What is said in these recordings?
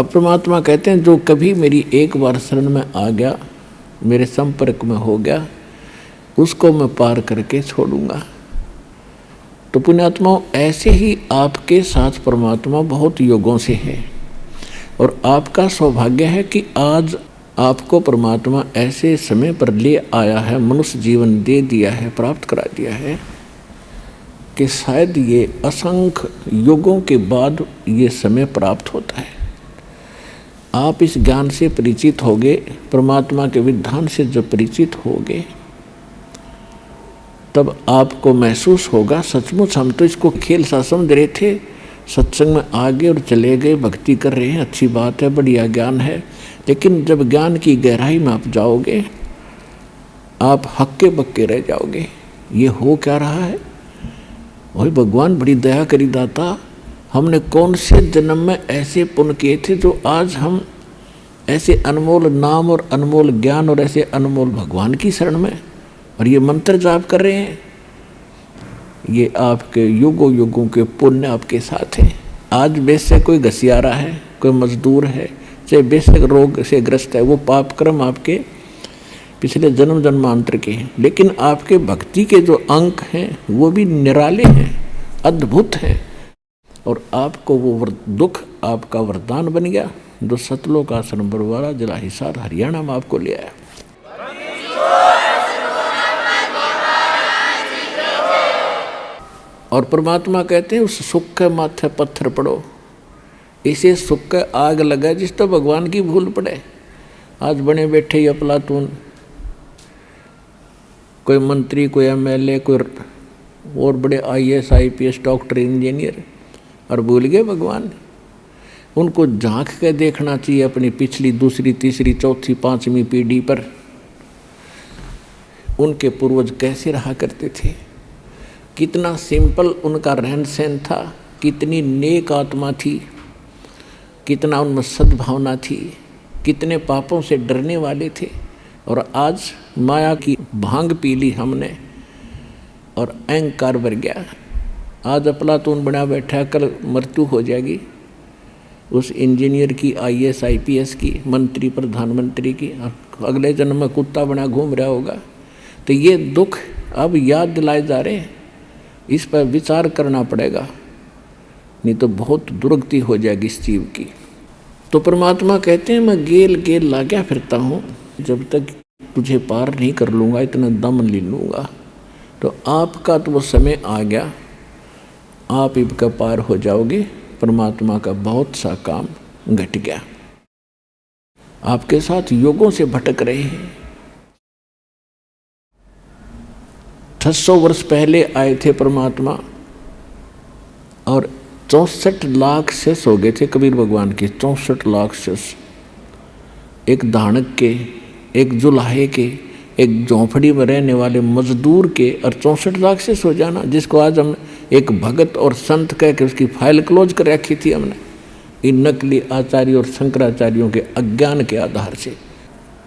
परमात्मा कहते हैं जो कभी मेरी एक बार शरण में आ गया, मेरे संपर्क में हो गया, उसको मैं पार करके छोड़ूंगा। तो पुण्यात्माओं, ऐसे ही आपके साथ परमात्मा बहुत योगों से है और आपका सौभाग्य है कि आज आपको परमात्मा ऐसे समय पर ले आया है, मनुष्य जीवन दे दिया है, प्राप्त करा दिया है कि शायद ये असंख्य युगों के बाद ये समय प्राप्त होता है। आप इस ज्ञान से परिचित होगे, परमात्मा के विधान से जब परिचित होगे, तब आपको महसूस होगा सचमुच हम तो इसको खेल सा समझ रहे थे, सत्संग में आ गए और चले गए, भक्ति कर रहे हैं, अच्छी बात है, बढ़िया ज्ञान है। लेकिन जब ज्ञान की गहराई में आप जाओगे, आप हक्के बक्के रह जाओगे। ये हो क्या रहा है? वही भगवान बड़ी दया करी दाता, हमने कौन से जन्म में ऐसे पुण्य किए थे जो आज हम ऐसे अनमोल नाम और अनमोल ज्ञान और ऐसे अनमोल भगवान की शरण में और ये मंत्र जाप कर रहे हैं। ये आपके युगों युगों के पुण्य आपके साथ है। आज बेशक कोई घसियारा है, कोई मजदूर है, चाहे बेशक रोग से ग्रस्त है, वो पाप कर्म आपके पिछले जन्म जन्मांतर के हैं, लेकिन आपके भक्ति के जो अंक हैं वो भी निराले हैं, अद्भुत हैं। और आपको वो दुख आपका वरदान बन गया जो सतलोक आश्रम बरवाला जिला हिसार हरियाणा में आपको ले आया। और परमात्मा कहते हैं उस सुख के माथे पत्थर पड़ो, इसे सुख के आग लगा जिस तो भगवान की भूल पड़े। आज बने बैठे या अफलातून, कोई मंत्री, कोई एमएलए, कोई और बड़े आईएएस आईपीएस डॉक्टर इंजीनियर, और भूल गए भगवान। उनको झांक के देखना चाहिए अपनी पिछली दूसरी तीसरी चौथी पांचवी पीढ़ी पर, उनके पूर्वज कैसे रहा करते थे, कितना सिंपल उनका रहन सहन था, कितनी नेक आत्मा थी, कितना उनमें सद्भावना थी, कितने पापों से डरने वाले थे। और आज माया की भांग पी ली हमने और अहंकार भर गया। आज अफलातून बना बैठा, कल मृत्यु हो जाएगी उस इंजीनियर की, आईएएस आईपीएस की, मंत्री प्रधानमंत्री की, अगले जन्म में कुत्ता बना घूम रहा होगा। तो ये दुख अब याद दिलाए जा रहे हैं, इस पर विचार करना पड़ेगा, नहीं तो बहुत दुर्गति हो जाएगी इस जीव की। तो परमात्मा कहते हैं मैं गेल गेल लाग्या फिरता हूँ, जब तक तुझे पार नहीं कर लूँगा, इतना दम ले लूँगा। तो आपका तो वो समय आ गया, आप इनका पार हो जाओगे। परमात्मा का बहुत सा काम घट गया, आपके साथ योगों से भटक रहे हैं। 600 वर्ष पहले आए थे परमात्मा और 64 लाख शेष हो गए थे कबीर भगवान के, 64 लाख शेष। एक धानक के, एक जुलाहे के, एक झोंपड़ी में रहने वाले मजदूर के, और 64 लाख शेष हो जाना, जिसको आज हम एक भगत और संत कह के उसकी फाइल क्लोज कर रखी थी हमने, इन नकली आचार्य और शंकराचार्यों के अज्ञान के आधार से।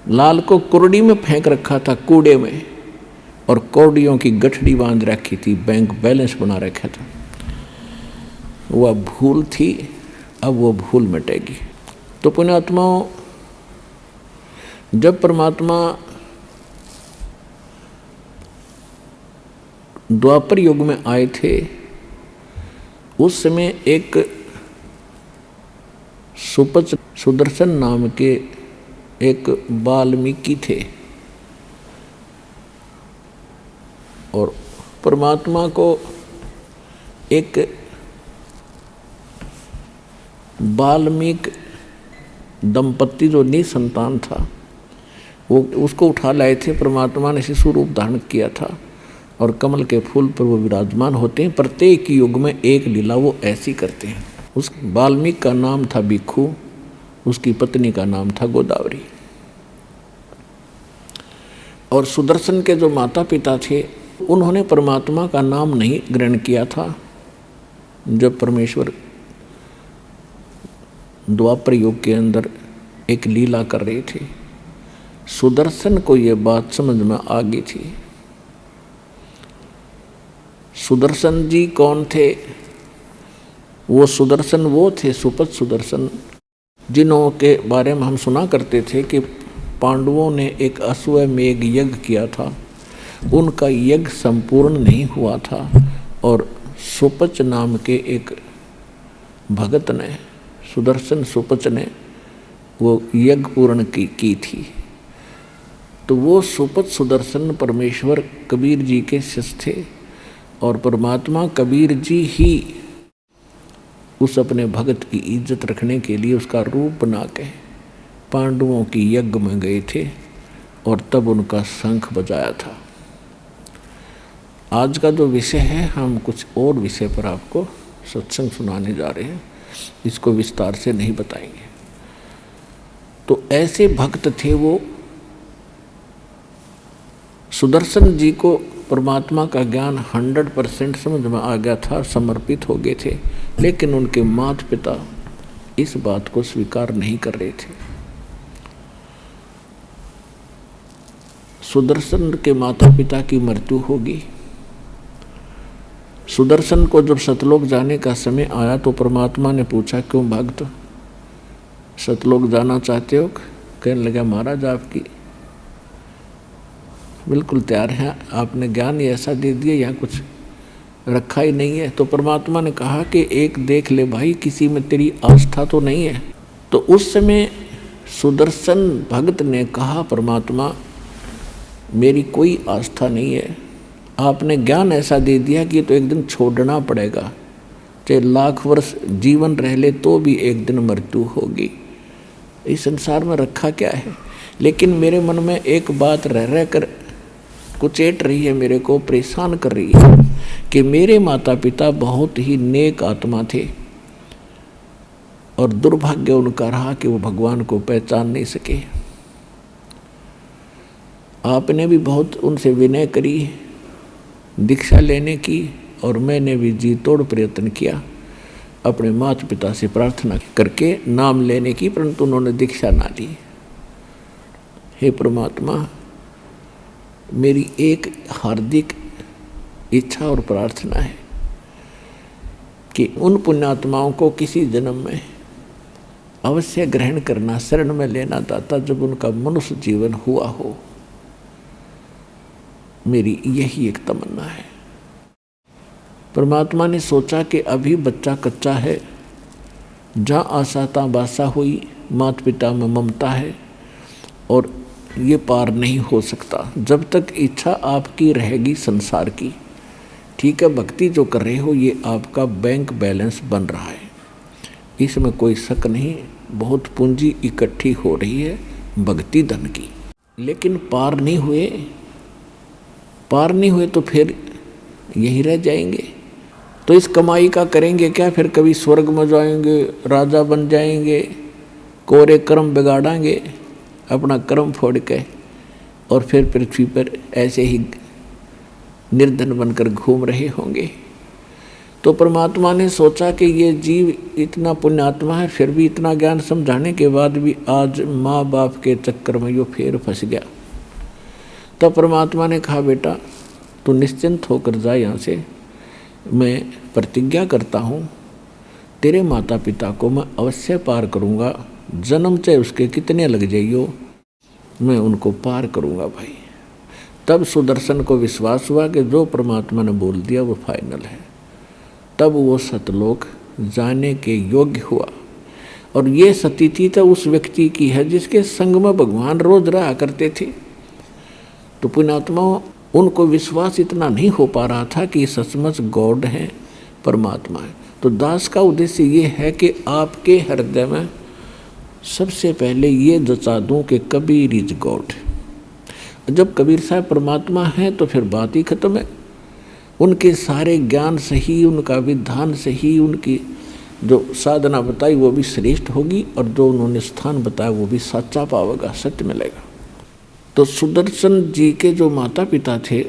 लाल को कुर्डी में फेंक रखा था, कूड़े में, और कौड़ियों की गठड़ी बांध रखी थी, बैंक बैलेंस बना रखा था। वह भूल थी, अब वो भूल मिटेगी। तो पुण्यात्माओं, जब परमात्मा द्वापर युग में आए थे, उस समय एक सुदर्शन नाम के एक वाल्मीकि थे, और परमात्मा को एक वाल्मीकि दंपत्ति जो निसंतान था, वो उसको उठा लाए थे। परमात्मा ने शिशु रूप धारण किया था और कमल के फूल पर वो विराजमान होते हैं। प्रत्येक युग में एक लीला वो ऐसी करते हैं। उस वाल्मीकि का नाम था भिक्षु, उसकी पत्नी का नाम था गोदावरी। और सुदर्शन के जो माता पिता थे, उन्होंने परमात्मा का नाम नहीं ग्रहण किया था। जब परमेश्वर द्वापर युग के अंदर एक लीला कर रहे थे, सुदर्शन को ये बात समझ में आ गई थी। सुदर्शन जी कौन थे? वो सुदर्शन वो थे, सुपथ सुदर्शन, जिन्हों के बारे में हम सुना करते थे कि पांडवों ने एक अश्वमेध यज्ञ किया था, उनका यज्ञ संपूर्ण नहीं हुआ था और सुपच नाम के एक भगत ने, सुदर्शन सुपच ने वो यज्ञ पूर्ण की थी। तो वो सुपच सुदर्शन परमेश्वर कबीर जी के शिष्य थे और परमात्मा कबीर जी ही उस अपने भगत की इज्जत रखने के लिए उसका रूप बना के पांडवों की यज्ञ में गए थे और तब उनका शंख बजाया था। आज का जो विषय है, हम कुछ और विषय पर आपको सत्संग सुनाने जा रहे हैं, इसको विस्तार से नहीं बताएंगे। तो ऐसे भक्त थे वो, सुदर्शन जी को परमात्मा का ज्ञान 100% समझ में आ गया था, समर्पित हो गए थे, लेकिन उनके माता पिता इस बात को स्वीकार नहीं कर रहे थे। सुदर्शन के माता पिता की मृत्यु होगी। सुदर्शन को जब सतलोक जाने का समय आया तो परमात्मा ने पूछा, क्यों भक्त सतलोक जाना चाहते हो? कहने लगा, महाराज आपकी बिल्कुल तैयार हैं, आपने ज्ञान ही ऐसा दे दिया, यहाँ कुछ रखा ही नहीं है। तो परमात्मा ने कहा कि एक देख ले भाई, किसी में तेरी आस्था तो नहीं है। तो उस समय सुदर्शन भक्त ने कहा, परमात्मा मेरी कोई आस्था नहीं है, आपने ज्ञान ऐसा दे दिया कि तो एक दिन छोड़ना पड़ेगा, चाहे लाख वर्ष जीवन रह ले तो भी एक दिन मृत्यु होगी। इस संसार में रखा क्या है? लेकिन मेरे मन में एक बात रह कर कुचेट रही है, मेरे को परेशान कर रही है कि मेरे माता पिता बहुत ही नेक आत्मा थे और दुर्भाग्य उनका रहा कि वो भगवान को पहचान नहीं सके। आपने भी बहुत उनसे विनय करी, दीक्षा लेने की, और मैंने भी जी तोड़ प्रयत्न किया अपने माता पिता से प्रार्थना करके नाम लेने की, परंतु उन्होंने दीक्षा ना ली। हे परमात्मा, मेरी एक हार्दिक इच्छा और प्रार्थना है कि उन पुण्यात्माओं को किसी जन्म में अवश्य ग्रहण करना, शरण में लेना दाता, जब उनका मनुष्य जीवन हुआ हो। मेरी यही एक तमन्ना है। परमात्मा ने सोचा कि अभी बच्चा कच्चा है, जहाँ आशा ता बासा हुई, माता पिता में ममता है और ये पार नहीं हो सकता जब तक इच्छा आपकी रहेगी संसार की। ठीक है, भक्ति जो कर रहे हो ये आपका बैंक बैलेंस बन रहा है, इसमें कोई शक नहीं, बहुत पूंजी इकट्ठी हो रही है भक्ति धन की, लेकिन पार नहीं हुए तो फिर यही रह जाएंगे। तो इस कमाई का करेंगे क्या? फिर कभी स्वर्ग में जाएंगे, राजा बन जाएंगे, कोरे कर्म बिगाड़ेंगे अपना कर्म फोड़ के, और फिर पृथ्वी पर ऐसे ही निर्धन बनकर घूम रहे होंगे। तो परमात्मा ने सोचा कि ये जीव इतना पुण्यात्मा है, फिर भी इतना ज्ञान समझाने के बाद भी आज माँ बाप के चक्कर में यो फिर फंस गया। तो परमात्मा ने कहा, बेटा तू निश्चिंत होकर जा यहाँ से, मैं प्रतिज्ञा करता हूँ तेरे माता पिता को मैं अवश्य पार करूँगा, जन्म चाहे उसके कितने लग जाइयो, मैं उनको पार करूँगा भाई। तब सुदर्शन को विश्वास हुआ कि जो परमात्मा ने बोल दिया वो फाइनल है। तब वो सतलोक जाने के योग्य हुआ। और ये स्थिति तो उस व्यक्ति की है जिसके संग में भगवान रोज रहा करते थे। तो पुण्यात्माओं, उनको विश्वास इतना नहीं हो पा रहा था कि सचमुच गॉड है, परमात्मा है। तो दास का उद्देश्य ये है कि आपके हृदय में सबसे पहले ये जचा दूँ कि कबीर इज गॉड। जब कबीर साहब परमात्मा है तो फिर बात ही खत्म है। उनके सारे ज्ञान सही, उनका विधान सही, उनकी जो साधना बताई वो भी श्रेष्ठ होगी, और जो उन्होंने स्थान बताया वो भी सच्चा पावेगा, सत्य मिलेगा। तो सुदर्शन जी के जो माता पिता थे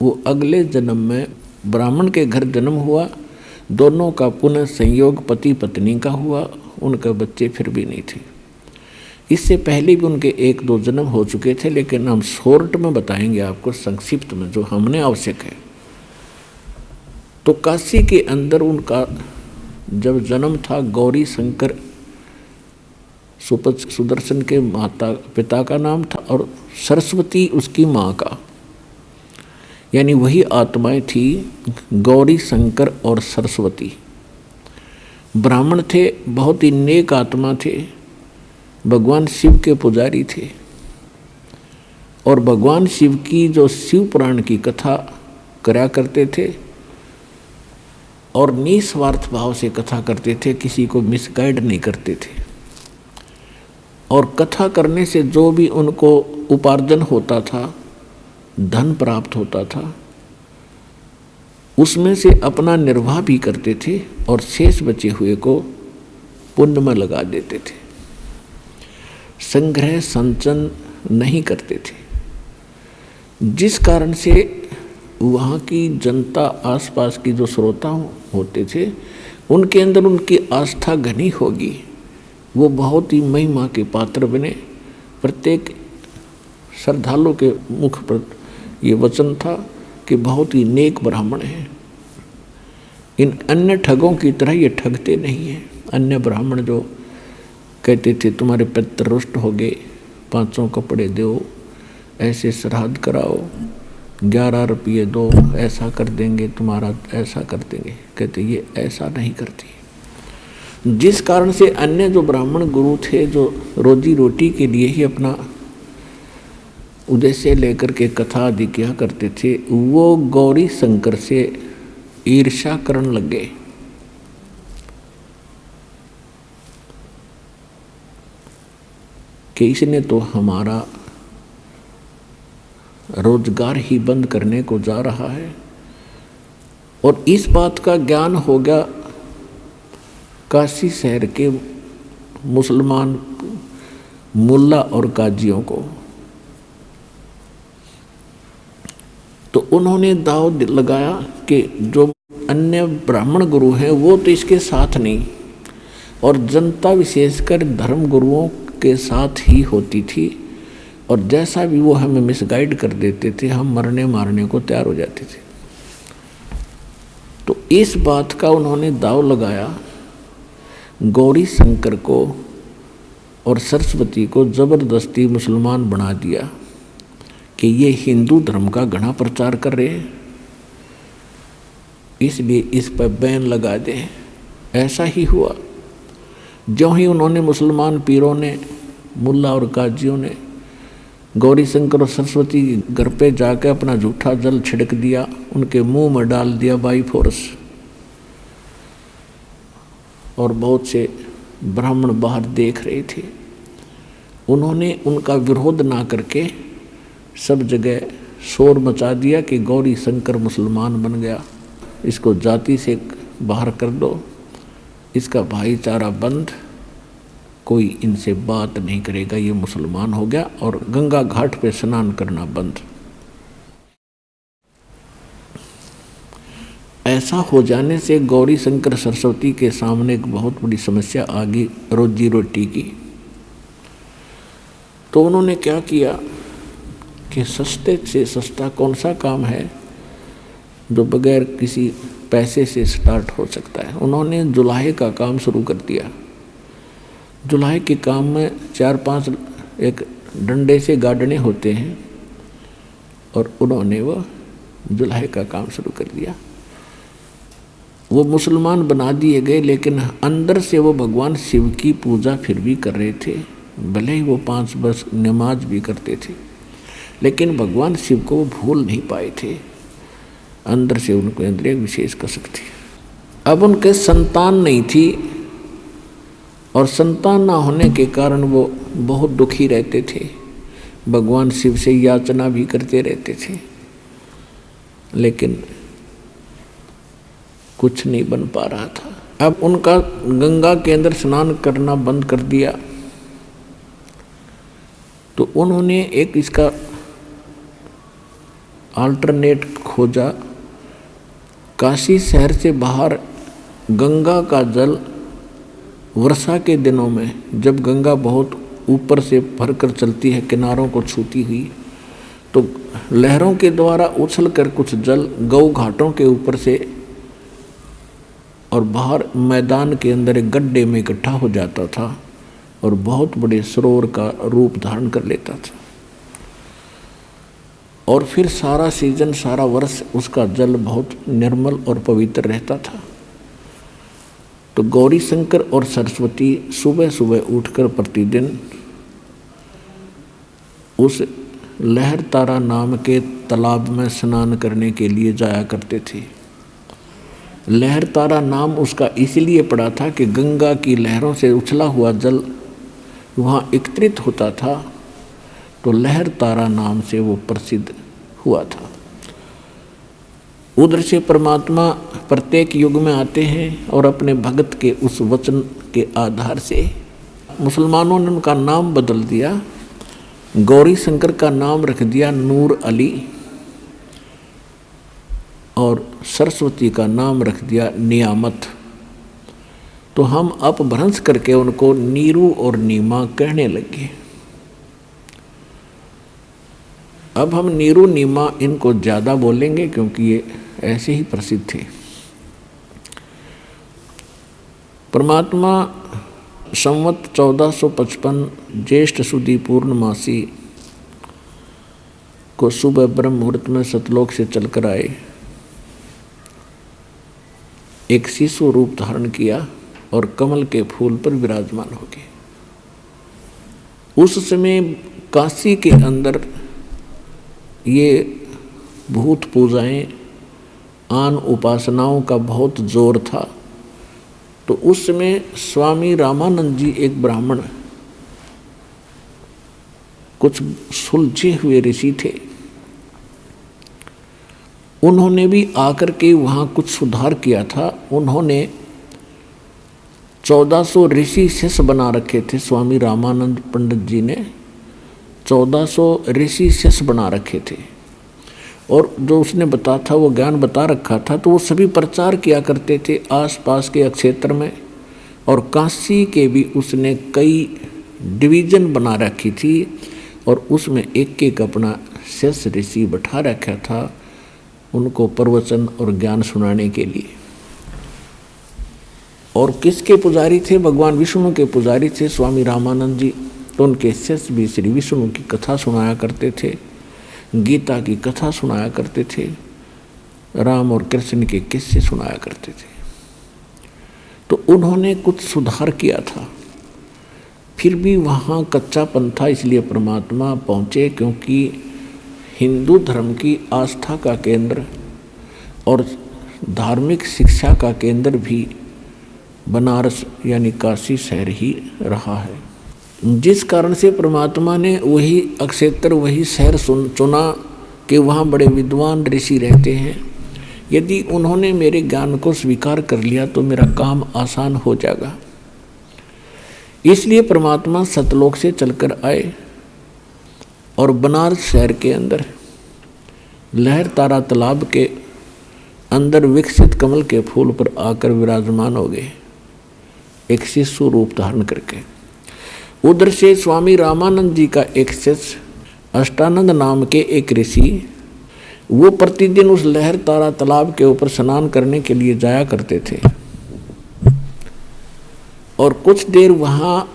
वो अगले जन्म में ब्राह्मण के घर जन्म हुआ। दोनों का पुनः संयोग पति पत्नी का हुआ, उनके बच्चे फिर भी नहीं थे। इससे पहले भी उनके 1-2 जन्म हो चुके थे, लेकिन हम शॉर्ट में बताएंगे आपको, संक्षिप्त में जो हमने आवश्यक है। तो काशी के अंदर उनका जब जन्म था गौरी शंकर सुदर्शन के माता पिता का नाम था और सरस्वती उसकी माँ का, यानी वही आत्माएं थी गौरी शंकर और सरस्वती। ब्राह्मण थे, बहुत ही नेक आत्मा थे, भगवान शिव के पुजारी थे और भगवान शिव की जो शिव पुराण की कथा करा करते थे और निस्वार्थ भाव से कथा करते थे, किसी को मिसगाइड नहीं करते थे। और कथा करने से जो भी उनको उपार्जन होता था, धन प्राप्त होता था, उसमें से अपना निर्वाह भी करते थे और शेष बचे हुए को पुण्य में लगा देते थे। संग्रह संचन नहीं करते थे, जिस कारण से वहाँ की जनता, आसपास की जो श्रोता होते थे, उनके अंदर उनकी आस्था घनी होगी, वो बहुत ही महिमा के पात्र बने। प्रत्येक श्रद्धालु के मुख पर ये वचन था कि बहुत ही नेक ब्राह्मण हैं। इन अन्य ठगों की तरह ये ठगते नहीं हैं। अन्य ब्राह्मण जो कहते थे तुम्हारे पितर रुष्ट हो गए, 500 कपड़े दो, ऐसे श्राद्ध कराओ, 11 रुपये दो, ऐसा कर देंगे, तुम्हारा ऐसा कर देंगे, कहते ये ऐसा नहीं करती। जिस कारण से अन्य जो ब्राह्मण गुरु थे, जो रोजी रोटी के लिए ही अपना उद्देश्य लेकर के कथा आदि किया करते थे, वो गौरी शंकर से ईर्ष्या करने लग गए। कि इसने तो हमारा रोजगार ही बंद करने को जा रहा है। और इस बात का ज्ञान हो गया काशी शहर के मुसलमान मुल्ला और काजियों को। तो उन्होंने दाव लगाया कि जो अन्य ब्राह्मण गुरु हैं वो तो इसके साथ नहीं, और जनता विशेषकर धर्म गुरुओं के साथ ही होती थी, और जैसा भी वो हमें मिसगाइड कर देते थे, हम मरने मारने को तैयार हो जाते थे। तो इस बात का उन्होंने दाव लगाया, गौरी शंकर को और सरस्वती को जबरदस्ती मुसलमान बना दिया कि ये हिंदू धर्म का घना प्रचार कर रहे हैं, इसलिए इस पर बैन लगा दें। ऐसा ही हुआ। जो ही उन्होंने मुसलमान पीरों ने, मुल्ला और काजियों ने गौरी शंकर और सरस्वती घर पे जाकर अपना झूठा जल छिड़क दिया, उनके मुंह में डाल दिया बाई फोर्स, और बहुत से ब्राह्मण बाहर देख रहे थे। उन्होंने उनका विरोध ना करके सब जगह शोर मचा दिया कि गौरी शंकर मुसलमान बन गया, इसको जाति से बाहर कर दो, इसका भाईचारा बंद, कोई इनसे बात नहीं करेगा, ये मुसलमान हो गया, और गंगा घाट पे स्नान करना बंद। ऐसा हो जाने से गौरी शंकर सरस्वती के सामने एक बहुत बड़ी समस्या आ गई रोजी रोटी की। तो उन्होंने क्या किया कि सस्ते से सस्ता कौन सा काम है जो बगैर किसी पैसे से स्टार्ट हो सकता है। उन्होंने जुलाहे का काम शुरू कर दिया। जुलाहे के काम में 4-5 एक डंडे से गाड़ने होते हैं, और उन्होंने वह जुलाहे का काम शुरू कर दिया। वो मुसलमान बना दिए गए, लेकिन अंदर से वो भगवान शिव की पूजा फिर भी कर रहे थे। भले ही वो 5 वर्ष नमाज भी करते थे, लेकिन भगवान शिव को वो भूल नहीं पाए थे। अंदर से उनको अंदर एक विशेष कसक थी। अब उनके संतान नहीं थी, और संतान ना होने के कारण वो बहुत दुखी रहते थे, भगवान शिव से याचना भी करते रहते थे, लेकिन कुछ नहीं बन पा रहा था। अब उनका गंगा के अंदर स्नान करना बंद कर दिया। तो उन्होंने एक इसका अल्टरनेट खोजा। काशी शहर से बाहर गंगा का जल वर्षा के दिनों में, जब गंगा बहुत ऊपर से भरकर चलती है, किनारों को छूती हुई, तो लहरों के द्वारा उछल कर कुछ जल गौ घाटों के ऊपर से और बाहर मैदान के अंदर एक गड्ढे में इकट्ठा हो जाता था और बहुत बड़े सरोवर का रूप धारण कर लेता था। और फिर सारा सीजन, सारा वर्ष उसका जल बहुत निर्मल और पवित्र रहता था। तो गौरी शंकर और सरस्वती सुबह सुबह उठकर प्रतिदिन उस लहर तारा नाम के तालाब में स्नान करने के लिए जाया करते थे। लहर तारा नाम उसका इसलिए पड़ा था कि गंगा की लहरों से उछला हुआ जल वहाँ एकत्रित होता था, तो लहर तारा नाम से वो प्रसिद्ध हुआ था। उधर से परमात्मा प्रत्येक युग में आते हैं और अपने भगत के उस वचन के आधार से मुसलमानों ने उनका नाम बदल दिया। गौरी शंकर का नाम रख दिया नूर अली और सरस्वती का नाम रख दिया नियामत। तो हम अपभ्रंश करके उनको नीरू और नीमा कहने लगे। अब हम नीरू नीमा इनको ज़्यादा बोलेंगे क्योंकि ये ऐसे ही प्रसिद्ध थे। परमात्मा संवत 1455 ज्येष्ठ सुदी पूर्णमासी को सुबह ब्रह्म मुहूर्त में सतलोक से चलकर आए। एक शिशु रूप धारण किया और कमल के फूल पर विराजमान हो गए। उस समय काशी के अंदर ये भूत पूजाएं, आन उपासनाओं का बहुत जोर था। तो उस समय स्वामी रामानंद जी एक ब्राह्मण, कुछ सुलझे हुए ऋषि थे। उन्होंने भी आकर के वहाँ कुछ सुधार किया था। उन्होंने 1400 ऋषि शिष्य बना रखे थे। स्वामी रामानंद पंडित जी ने 1400 ऋषि शिष्य बना रखे थे और जो उसने बता था वो ज्ञान बता रखा था, तो वो सभी प्रचार किया करते थे आसपास के क्षेत्र में। और काशी के भी उसने कई डिवीज़न बना रखी थी और उसमें एक एक अपना शिष्य ऋषि बैठा रखा था उनको प्रवचन और ज्ञान सुनाने के लिए। और किसके पुजारी थे? भगवान विष्णु के पुजारी थे स्वामी रामानंद जी। तो उनके शिष्य भी श्री विष्णु की कथा सुनाया करते थे, गीता की कथा सुनाया करते थे, राम और कृष्ण के किस्से सुनाया करते थे। तो उन्होंने कुछ सुधार किया था। फिर भी वहाँ कच्चापन था, इसलिए परमात्मा पहुँचे, क्योंकि हिंदू धर्म की आस्था का केंद्र और धार्मिक शिक्षा का केंद्र भी बनारस यानी काशी शहर ही रहा है। जिस कारण से परमात्मा ने वही क्षेत्र, वही शहर चुना कि वहाँ बड़े विद्वान ऋषि रहते हैं। यदि उन्होंने मेरे ज्ञान को स्वीकार कर लिया तो मेरा काम आसान हो जाएगा। इसलिए परमात्मा सतलोक से चलकर आए और बनारस शहर के अंदर लहर तारा तालाब के अंदर विकसित कमल के फूल पर आकर विराजमान हो गए, एक शिशु रूप धारण करके। उधर से स्वामी रामानंद जी का एक शिष्य अष्टानंद नाम के एक ऋषि, वो प्रतिदिन उस लहर तारा तालाब के ऊपर स्नान करने के लिए जाया करते थे और कुछ देर वहाँ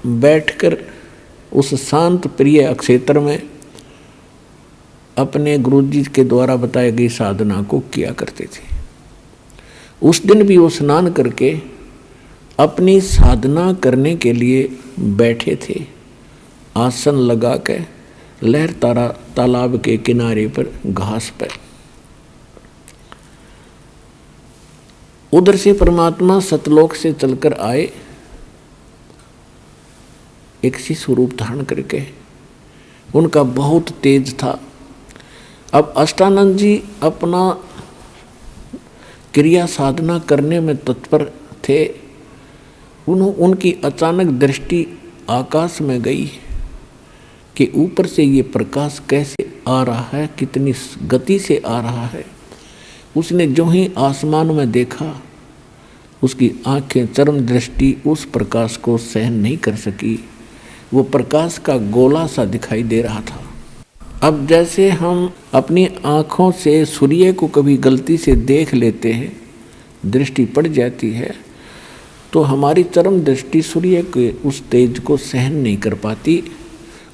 बैठकर उस शांत प्रिय क्षेत्र में अपने गुरुजी के द्वारा बताई गई साधना को किया करते थे। उस दिन भी वो स्नान करके अपनी साधना करने के लिए बैठे थे, आसन लगा के लहर तारा तालाब के किनारे पर घास पर। उधर से परमात्मा सतलोक से चलकर आए एक शिशु रूप धारण करके। उनका बहुत तेज था। अब अष्टानंद जी अपना क्रिया साधना करने में तत्पर थे। उनकी अचानक दृष्टि आकाश में गई कि ऊपर से ये प्रकाश कैसे आ रहा है, कितनी गति से आ रहा है। उसने जो ही आसमान में देखा, उसकी आंखें चरम दृष्टि उस प्रकाश को सहन नहीं कर सकी। वो प्रकाश का गोला सा दिखाई दे रहा था। अब जैसे हम अपनी आँखों से सूर्य को कभी गलती से देख लेते हैं दृष्टि पड़ जाती है तो हमारी चरम दृष्टि सूर्य के उस तेज को सहन नहीं कर पाती,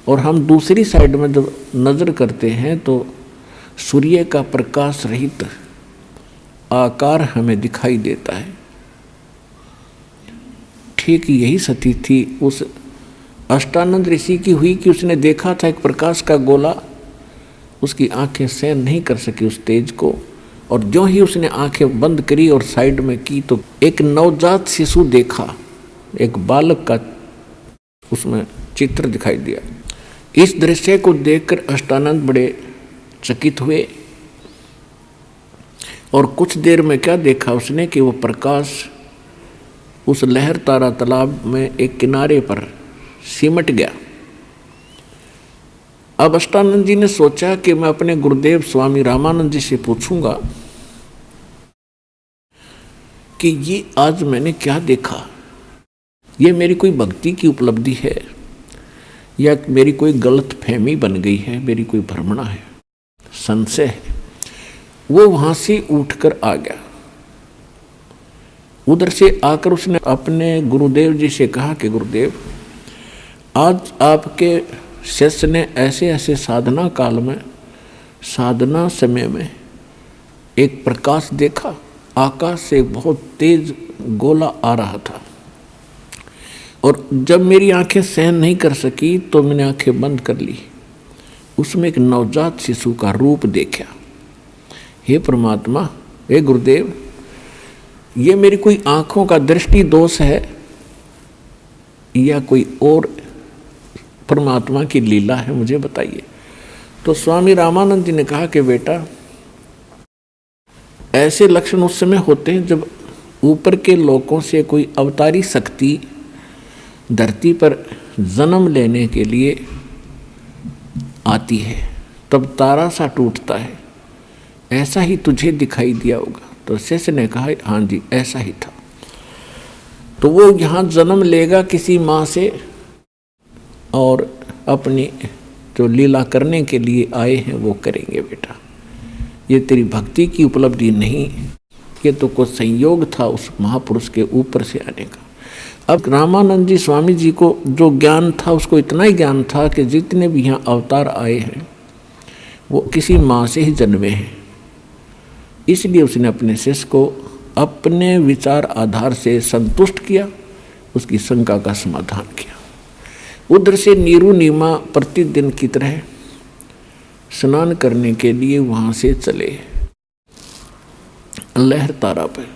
और हम दूसरी साइड में जब नज़र करते हैं तो सूर्य का प्रकाश रहित आकार हमें दिखाई देता है। ठीक यही स्थिति थी उस अष्टानंद ऋषि की हुई कि उसने देखा था एक प्रकाश का गोला, उसकी आंखें सहन नहीं कर सकी उस तेज को, और जो ही उसने आंखें बंद करी और साइड में की तो एक नवजात शिशु देखा, एक बालक का उसमें चित्र दिखाई दिया। इस दृश्य को देखकर अष्टानंद बड़े चकित हुए, और कुछ देर में क्या देखा उसने कि वो प्रकाश उस लहर तारा तालाब में एक किनारे पर सिमट गया। अब अष्टानंद जी ने सोचा कि मैं अपने गुरुदेव स्वामी रामानंद जी से पूछूंगा कि ये आज मैंने क्या देखा, ये मेरी कोई भक्ति की उपलब्धि है या मेरी कोई गलत फहमी बन गई है, मेरी कोई भ्रमणा है, संशय है। वो वहां से उठकर आ गया। उधर से आकर उसने अपने गुरुदेव जी से कहा कि गुरुदेव, आज आपके शिष्य ने ऐसे ऐसे साधना काल में, साधना समय में एक प्रकाश देखा, आकाश से बहुत तेज गोला आ रहा था, और जब मेरी आंखें सहन नहीं कर सकी तो मैंने आंखें बंद कर ली। उसमें एक नवजात शिशु का रूप देखा। हे परमात्मा, हे गुरुदेव, ये मेरी कोई आंखों का दृष्टि दोष है या कोई और परमात्मा की लीला है, मुझे बताइए। तो स्वामी रामानंद जी ने कहा कि बेटा, ऐसे लक्षण उस समय होते हैं जब ऊपर के लोकों से कोई अवतारी शक्ति धरती पर जन्म लेने के लिए आती है, तब तारा सा टूटता है। ऐसा ही तुझे दिखाई दिया होगा। तो शिष्य ने कहा हाँ जी, ऐसा ही था। तो वो यहाँ जन्म लेगा किसी माँ से, और अपनी जो लीला करने के लिए आए हैं वो करेंगे। बेटा, ये तेरी भक्ति की उपलब्धि नहीं, ये तो कोई संयोग था उस महापुरुष के ऊपर से आने का। अब रामानंद जी स्वामी जी को जो ज्ञान था, उसको इतना ही ज्ञान था कि जितने भी यहाँ अवतार आए हैं वो किसी माँ से ही जन्मे हैं। इसलिए उसने अपने शिष्य को अपने विचार आधार से संतुष्ट किया, उसकी शंका का समाधान किया। उधर से नीरू नीमा प्रतिदिन की तरह स्नान करने के लिए वहाँ से चले लहर तारा पर।